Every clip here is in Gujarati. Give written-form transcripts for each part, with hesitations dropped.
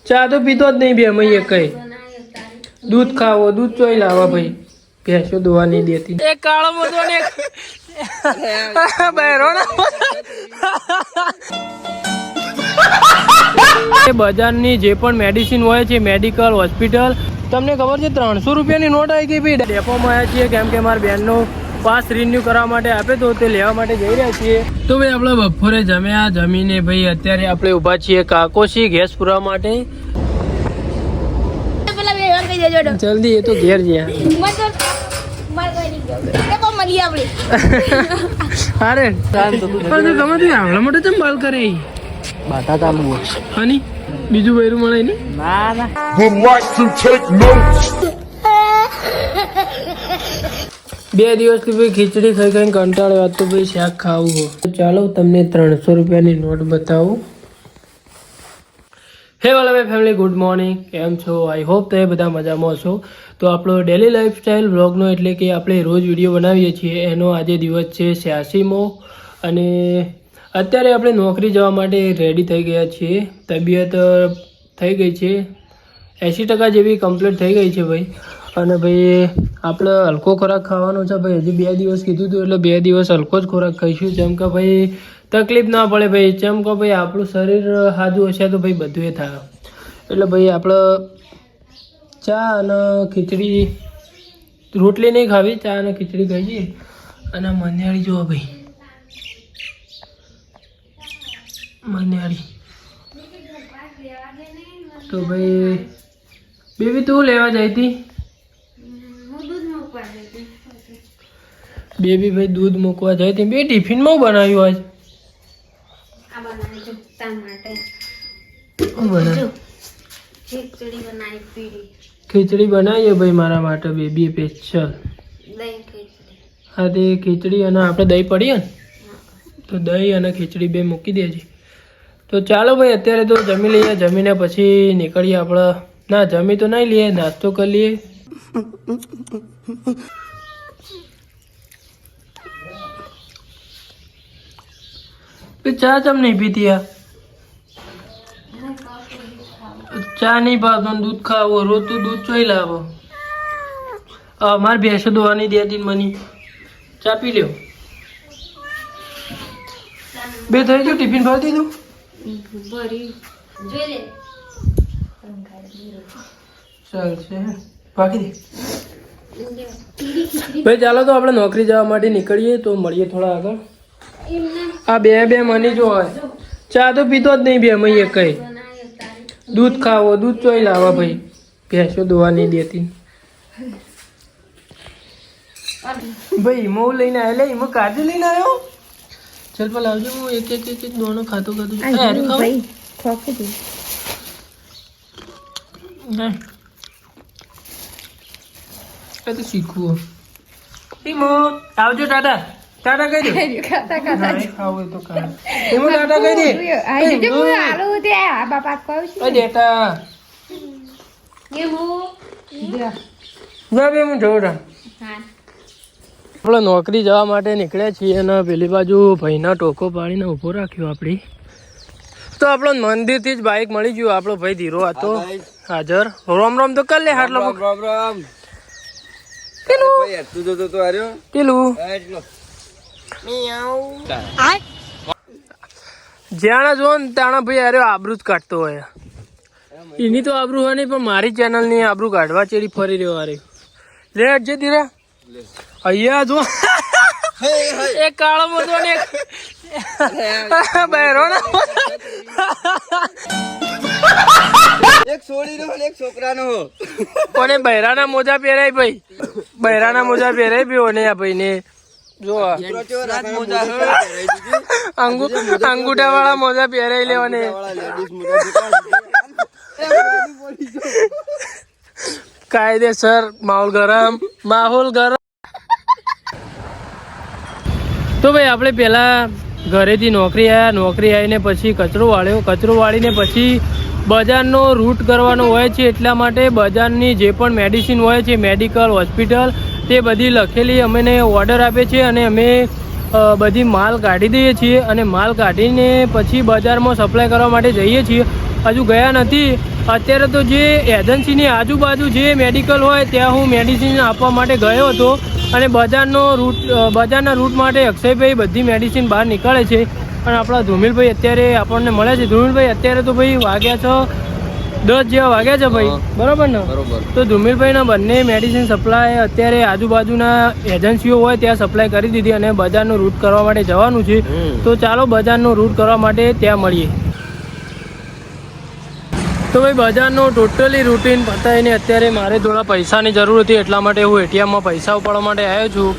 ચા તો પીતો જ નહીં બે મૈયે કઈ દૂધ ખાવો દૂધ ચોઈ લાવા ભાઈ ભેંસો દોવા નહીં દેતી એક કાળો મોટો ને બજારની જે પણ મેડિસિન હોય છે મેડિકલ હોસ્પિટલ તમને ખબર છે 300 રૂપિયાની નોટ આવી ગઈ ભાઈ ડેપોમાં આવ્યા છીએ કેમ કે મારા બેનનો પાસ રિન્યુ કરવા માટે આપે તો તે લેવા માટે જઈ રહ્યા છીએ તો ભાઈ આપણે બપોરે જમીને ભાઈ અત્યારે આપણે ઊભા છીએ કાકોશી ગેસ પૂરવા માટે જલ્દી એ તો ઘેર જ્યાં અરે ગમે તું આવડા માટે ચમ બાલ કરે બાતા ચાલુ હની બીજું બૈરું મળે ને ના ના બે દિવસથી ભાઈ ખીચડી ખાઈ ખાઈને કંટાળ્યો હતો ભાઈ શાક ખાવું હોય તો ચાલો તમને 300 રૂપિયાની નોટ બતાવું હે વાલા ભાઈ ફેમિલી ગુડ મોર્નિંગ કેમ છો આઈ હોપ તમે બધા મજામાં છો તો આપણો ડેલી લાઈફસ્ટાઈલ વ્લોગનો એટલે કે આપણે રોજ વિડીયો બનાવીએ છીએ એનો આજે દિવસ છે 86મો અને અત્યારે આપણે નોકરી જવા માટે રેડી થઈ ગયા છીએ તબિયત થઈ ગઈ છે 80% જેવી કમ્પ્લીટ થઈ ગઈ છે ભાઈ અને ભાઈ આપણે હલકો ખોરાક ખાવાનો છે ભાઈ હજી 2 દિવસ કીધું હતું એટલે 2 દિવસ હલકો જ ખોરાક ખાઈશું જેમ કે ભાઈ તકલીફ ના પડે ભાઈ જેમ કે ભાઈ આપણું શરીર સાદું હશે તો ભાઈ બધું એ થાય એટલે ભાઈ આપણે ચા અને ખીચડી રોટલી નહીં ખાવી ચા અને ખીચડી ખાઈએ અને મનિયાળી જુઓ ભાઈ મનિયાળી તો ભાઈ બેબી તું લેવા જઈ હતી બેબી ભાઈ દૂધ મૂકવા જઈ હતી બે ટિફિનમાં બનાવ્યું આજ ખીચડી બનાવીએ ભાઈ મારા માટે બેબી સ્પેશિયલ હા તે ખીચડી અને આપણે દહીં પડીએ ને તો દહીં અને ખીચડી બે મૂકી દેજે તો ચાલો ભાઈ અત્યારે તો જમી લઈએ જમીને પછી નીકળીએ આપણે ના જમી તો નહીં લઈએ નાસ્તો કરી લઈએ ચા ચમ નહીં પીતી આ ચા નહીં ભાવતો દૂધ ખાવો રોજ તું દૂધ ચોઈ લાવો મારે ભેંસો દોવાની દેતી મને ચા પી લ્યો બે થઈ ગયું ટિફિન ભરી દીધું ચાલશે બાકી દે ભાઈ ચાલો તો આપણે નોકરી જવા માટે નીકળીએ તો મળીએ થોડા આગળ આ બે મની જો હોય ચા તો પીતો જ નહીં બે મૈયે કઈ દૂધ ખાવો દૂધ ચોઈ લાવા ભાઈ ભેંસો દોવા નહીં દેતી ભાઈ ઈમો લઈને આવ્યો લે ઈમો કાજુ લઈને આવ્યો ચલ પર લાવજો હું એક દોનો ખાતો તો શીખવું ઈમો આવજો ટાટા ટાટા કહી દે ખાવું તો ટાટા કહી દે આપણે નોકરી જવા માટે નીકળ્યા છીએ અને પેલી બાજુ ભાઈના ટોકો પાડીને ઊભો રાખ્યો આપણી તો આપણો મંદિરથી જ બાઇક મળી ગયું આપણો ભાઈ ધીરો હતો હાજર રોમ રોમ તો કર લે હાટલો પેલું જ્યાં જો ને ત્યાં ભાઈ અરે આબરૂ જ કાઢતો હોય એની તો આબરૂ હોય નહીં પણ મારી ચેનલ ની આબરૂ કાઢવા ચેડી ફરી રહ્યો અરે લે જે ધીરા અહીંયા જો એક કાળો મોટો ને બહેરો એક છોડી નો એક છોકરાનો કોને બહેરાના મોજા પહેરાય ભાઈ બહેરાના મોજા પહેરાય બી ઓને આ ભાઈ ને જો અંગૂઠા વાળા મોજા પહેરાઈ લેવાને કાયદેસર માહોલ ગરમ તો ભાઈ આપણે પેલા ઘરેથી નોકરી આવીને પછી કચરો વાળીને પછી બજારનો રૂટ કરવાનો હોય છે એટલા માટે બજારની જે પણ મેડિસિન હોય છે મેડિકલ હોસ્પિટલ તે બધી લખેલી અમને ઓર્ડર આપે છે અને અમે બધી માલ કાઢી દઈએ છીએ અને માલ કાઢીને પછી બજારમાં સપ્લાય કરવા માટે જઈએ છીએ. હજુ ગયા નથી. અત્યારે તો જે એજન્સીની આજુબાજુ જે મેડિકલ હોય ત્યાં હું મેડિસિન આપવા માટે ગયો હતો અને બજારના રૂટ માટે અક્ષયભાઈ બધી મેડિસિન બહાર નીકળે છે. અને આપણા ધ્રુમિલભાઈ અત્યારે આપણને મળે છે. ધ્રુમિલભાઈ અત્યારે તો ભાઈ વાગ્યા છે 10 જેવા વાગ્યા છે ભાઈ, બરાબર ને? તો ધ્રુમિલભાઈના બંને મેડિસિન સપ્લાય અત્યારે આજુબાજુના એજન્સીઓ હોય ત્યાં સપ્લાય કરી દીધી અને બજારનો રૂટ કરવા માટે જવાનું છે. તો ચાલો બજારનો રૂટ કરવા માટે ત્યાં મળીએ. તો ભાઈ બજારનો ટોટલી રૂટીન પતાવીને અત્યારે મારે થોડા પૈસાની જરૂર હતી એટલા માટે હું એટીએમમાં પૈસા ઉપાડવા માટે આવ્યો છું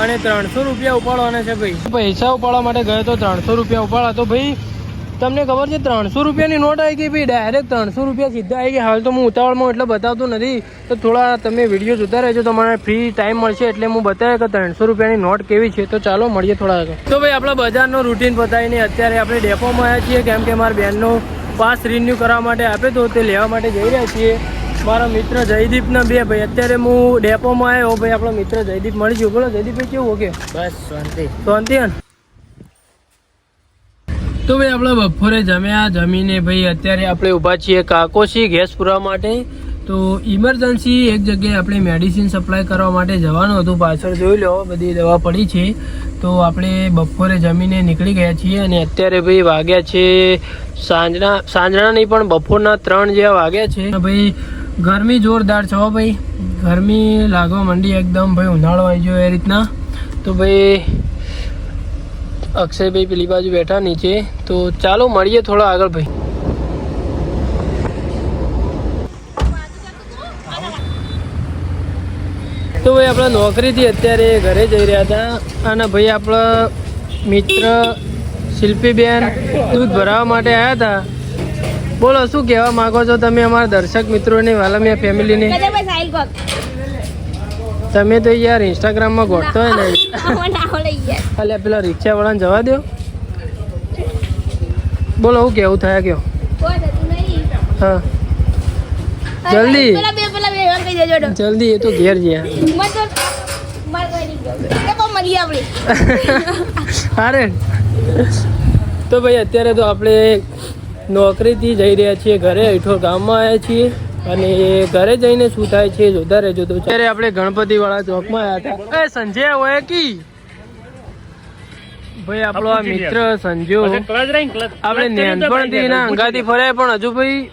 અને 300 રૂપિયા ઉપાડવાના છે ભાઈ. પૈસા ઉપાડવા માટે ગયો તો 300 રૂપિયા ઉપાડા. તો ભાઈ તમને ખબર છે 300 રૂપિયાની નોટ આવી ગઈ ભાઈ, ડાયરેક્ટ 300 રૂપિયા સીધા આવી ગયા. હાલ તો હું ઉતાવળમાં એટલે બતાવતો નથી, તો થોડા તમે વિડીયો જોતા રહેજો, તમારે ફ્રી ટાઈમ મળશે એટલે હું બતાવે કે 300 રૂપિયાની નોટ કેવી છે. તો ચાલો મળીએ થોડા આગળ. તો ભાઈ આપણા બજારનો રૂટીન પતાવીને અત્યારે આપણે ડેપોમાં આવ્યા છીએ કેમ કે મારા બહેનનો પાસ રિન્યૂ કરવા માટે આપે તો તે લેવા માટે જઈ રહ્યા છીએ. મારા મિત્ર જયદીપના બે ભાઈ. અત્યારે હું ડેપોમાં આવ્યો ભાઈ, આપણો મિત્ર જયદીપ મળી ગયો. બોલો જયદીપભાઈ કેવું? ઓકે, બસ શાંતિ શાંતિ. તો ભાઈ આપણે બપોરે જમીને ભાઈ અત્યારે આપણે ઊભા છીએ કાકોશી ગેસ પૂરવા માટે. તો ઇમરજન્સી એક જગ્યાએ આપણે મેડિસિન સપ્લાય કરવા માટે જવાનું હતું. પાછળ જોઈ લો બધી દવા પડી છે. તો આપણે બપોરે જમીને નીકળી ગયા છીએ અને અત્યારે ભાઈ વાગ્યા છે સાંજના નહીં પણ બપોરના 3 જેવા વાગ્યા છે. ભાઈ ગરમી જોરદાર છે હો ભાઈ, ગરમી લાગવા માંડી એકદમ ભાઈ, ઉનાળો આવી ગયો એ રીતના. તો ભાઈ અક્ષયભાઈ પેલી બાજુ બેઠા નીચે. તો ચાલો મળીએ થોડા આગળ ભાઈ. તો ભાઈ આપણા નોકરીથી અત્યારે ઘરે જઈ રહ્યા હતા અને ભાઈ આપણા મિત્ર શિલ્પીબેન દૂધ ભરાવવા માટે આવ્યા હતા. બોલો શું કહેવા માંગો છો તમે અમારા દર્શક મિત્રોને, વાલામિયા ફેમિલીને? તમે તો યાર ઇન્સ્ટાગ્રામમાં ગોઠતો હોય ને. અલ્યા પેલા રિક્ષાવાળાને જવા દો. બોલો શું કેવું થયા કયો? હા જલ્દી જલ્દી, એ તો ઘેર ગયા. અરે તો ભાઈ અત્યારે તો આપણે નોકરીથી જઈ રહ્યા છીએ ઘરે, અઠોર ગામમાં આવ્યા છીએ અને ઘરે જઈને શું થાય છે જોતા રહેજો. તો અત્યારે આપણે ગણપતિવાળા ચોકમાં આવ્યા હતા. એ સંજય હોય કી ભાઈ આપણો આ મિત્ર સંજો, આપણે નાનપણથી એના અંગાથી ફર્યા પણ હજુ ભાઈ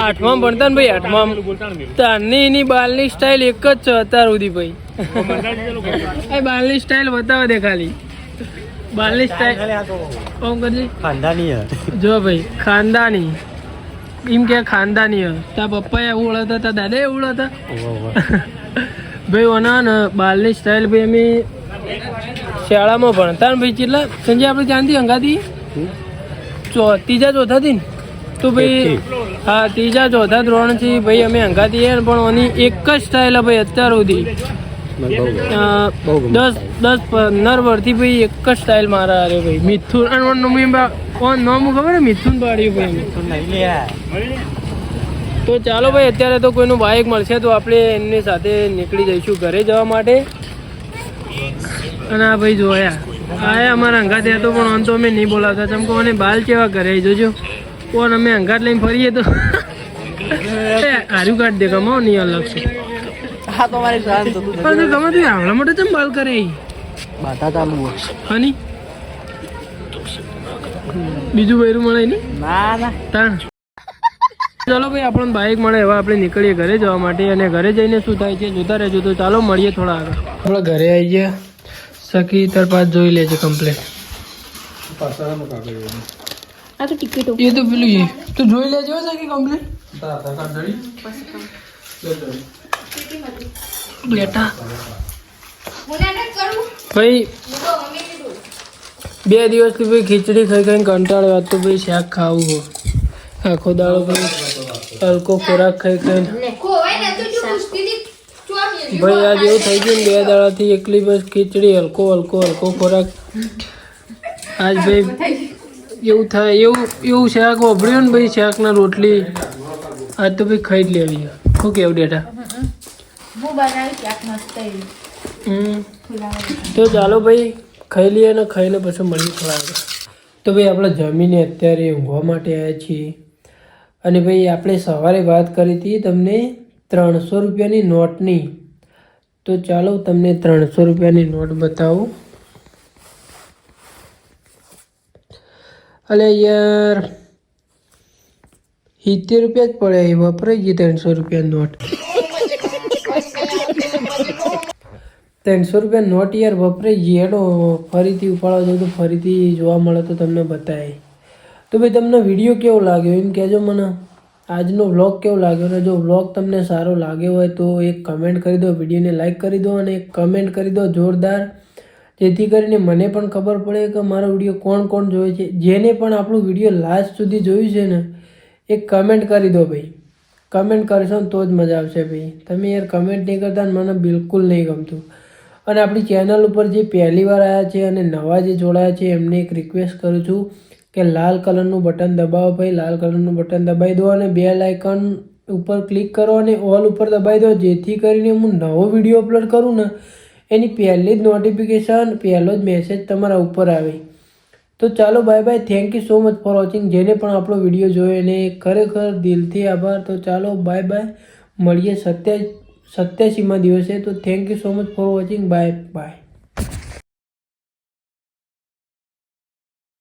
8માં ભણતા ને ભાઈ, 8માં તારની એની બાલની સ્ટાઇલ એક જ છે અત્યાર સુધી ભાઈ. બાલની સ્ટાઇલ બતાવે દે ખાલી, બાલની સ્ટાઇલ ઓમ કરજે. જો ભાઈ ખાનદાની એમ કે ખાનદાની તા પપ્પા એવું ઓળખતા તા દાદા એવું ઓળખતા ભાઈ. ઓના ને બાલની સ્ટાઇલ ભાઈ અમે શાળામાં ભણતા ને ભાઈ. કેટલા સંજય આપણે ક્યાંથી અંગાથી ત્રીજા ચોથાથી ને? તો ભાઈ હા ત્રીજા ચોથા ધોરણથી ભાઈ અમે અંગાથી પણ ઓની એક જ સ્ટાઇલ ભાઈ અત્યાર સુધી 10-15 વર્ષથી ભાઈ એક જ સ્ટાઇલ મારા. અરે ભાઈ મિથુન નામ ખબર ને? મિથુન પાડ્યું ભાઈ. તો ચાલો ભાઈ અત્યારે તો કોઈનું બાઇક મળશે તો આપણે એમની સાથે નીકળી જઈશું ઘરે જવા માટે. અને આ ભાઈ જોયા આ અમારા અંગાત હતો પણ આમ તો અમે નહીં બોલાવતા ચમકો અને બાલ કેવા ઘરે જોજો. કોણ અમે અંગાત લઈને ફરીએ તો હારું કાઢ દે ગમાવો નહીં અલગ છે. ગમે તું આવડા માટે ચમ બાલ કરે હની બીજું બૈરું મળે નહીં. ચાલો ભાઈ આપણને બાઇક મળે હવે આપણે નીકળીએ ઘરે જવા માટે અને ઘરે જઈને શું થાય છે જોતા રહેજો. તો ચાલો મળીએ થોડા આગળ. આપણે ઘરે આવી ગયા. સખી તાર પાસ જોઈ લેજે કમ્પ્લેટ. આ તો ટિકિટો એ તો પેલું એ તો જોઈ લેજો સખી કમ્પ્લેટ. બેટા ભાઈ 2 દિવસથી ભાઈ ખીચડી ખાઈ ખાઈને કંટાળ્યો. તો ભાઈ શાક ખાવું હોય આખો દાડો ભાઈ હલકો ખોરાક ખાઈ ખાઈને ભાઈ આજ એવું થઈ ગયું ને 2 દાડાથી એકલી બસ ખીચડી હલકો ખોરાક. આજ ભાઈ એવું થાય એવું શાક વાપર્યું ને ભાઈ, શાકના રોટલી આજ તો ભાઈ ખાઈ જ લેવી. શું કેવું ડેટા? તો ચાલો ભાઈ ખાઈ લઈએ અને ખાઈને પછી મળીએ થોડા આગળ. તો ભાઈ આપણે જમીને અત્યારે ઊંઘવા માટે આવ્યા છીએ. અને ભાઈ આપણે સવારે વાત કરી હતી તમને 300 રૂપિયાની નોટની. તો ચાલો તમને 300 રૂપિયાની નોટ બતાવું. અલે યાર 70 રૂપિયા જ પડ્યા, એ વપરાઈ ગઈ 300 રૂપિયાની નોટ. 300 રૂપિયા નોટ યાર વપરાઈ ગઈ. એનો ફરીથી ઉપાડવા જાઉં તો ફરીથી જોવા મળે તો તમને બતાવે. તો ભાઈ તમને વિડીયો કેવો લાગ્યો એમ કહેજો મને. આજનો વ્લોગ કેવો લાગ્યો, અને જો વ્લોગ તમને સારો લાગ્યો હોય તો એક કમેન્ટ કરી દો, વિડીયોને લાઇક કરી દો અને એક કમેન્ટ કરી દો જોરદાર, જેથી કરીને મને પણ ખબર પડે કે મારો વિડીયો કોણ કોણ જોવે છે. જેને પણ આપણું વિડીયો લાસ્ટ સુધી જોયું છે ને એક કમેન્ટ કરી દો ભાઈ. કમેન્ટ કરશો ને તો જ મજા આવશે ભાઈ. તમે યાર કમેન્ટ નહીં કરતા ને મને બિલકુલ નહીં ગમતું. અને આપણી ચેનલ ઉપર જે પહેલી વાર આવ્યા છે અને નવા જે જોડાયા છે એમને એક રિક્વેસ્ટ કરું છું કે લાલ કલરનું બટન દબાવો ભાઈ. લાલ કલરનું બટન દબાવી દો અને બેલ આઇકન ઉપર ક્લિક કરો અને ઓલ ઉપર દબાવી દો, જેથી કરીને હું નવો વિડીયો અપલોડ કરું ને એની પહેલી જ નોટિફિકેશન, પહેલો જ મેસેજ તમારા ઉપર આવે. તો ચાલો bye bye. Thank you so much for watching. જેને પણ આપણો વિડીયો જોયો એને ખરેખર દિલથી આભાર. તો ચાલો બાય બાય, મળીએ 87મા દિવસે. તો thank you so much for watching. Bye bye.